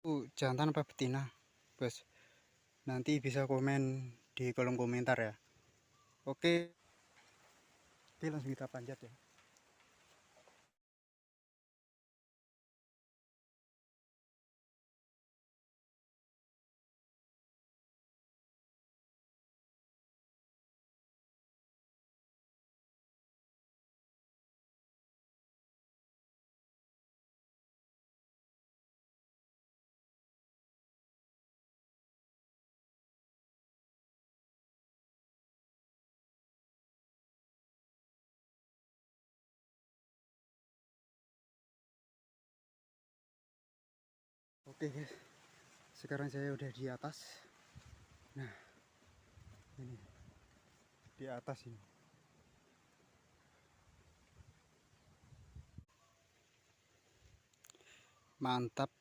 Jantan apa betina, bos? Nanti bisa komen di kolom komentar ya. Oke, oke langsung kita panjat ya. Oke guys, sekarang saya udah di atas. Nah, ini di atas ini. Mantap.